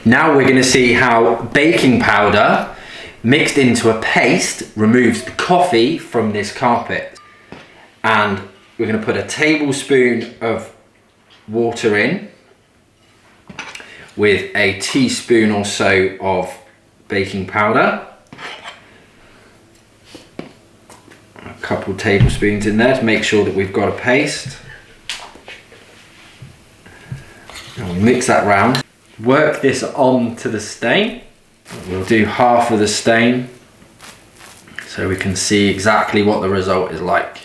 Now we're going to see how baking powder mixed into a paste removes the coffee from this carpet. And we're going to put a tablespoon of water in with a teaspoon or so of baking powder. A couple tablespoons in there to make sure that we've got a paste. And we'll mix that round. Work this onto the stain. We'll do half of the stain so we can see exactly what the result is like.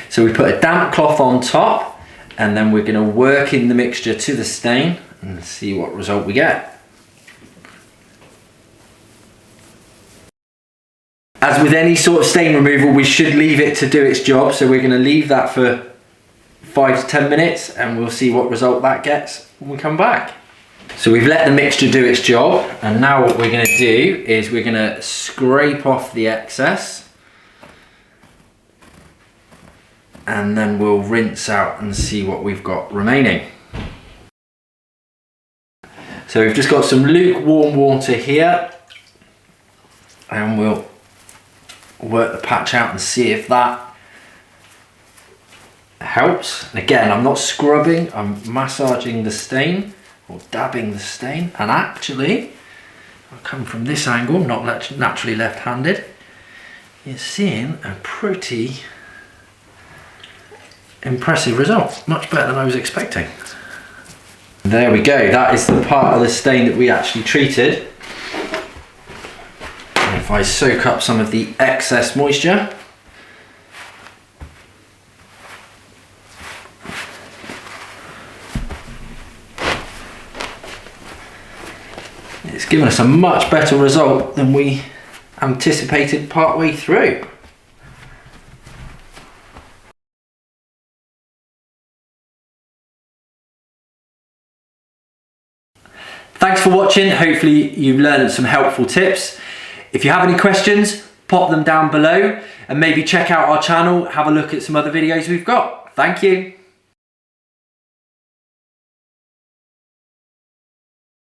So we put a damp cloth on top, and then we're going to work in the mixture to the stain and see what result we get. As with any sort of stain removal, we should leave it to do its job, so we're going to leave that for 5 to 10 minutes and we'll see what result that gets when we come back. So we've let the mixture do its job, and now what we're going to do is we're going to scrape off the excess. And then we'll rinse out and see what we've got remaining. So we've just got some lukewarm water here, and we'll work the patch out and see if that helps. And again, I'm not scrubbing, I'm massaging the stain or dabbing the stain. And actually, I'll come from this angle, I'm not naturally left-handed. You're seeing a pretty impressive result, much better than I was expecting. There we go, that is the part of the stain that we actually treated. And if I soak up some of the excess moisture, it's given us a much better result than we anticipated partway through. Thanks for watching. Hopefully you've learned some helpful tips. If you have any questions, pop them down below and maybe check out our channel, have a look at some other videos we've got. Thank you.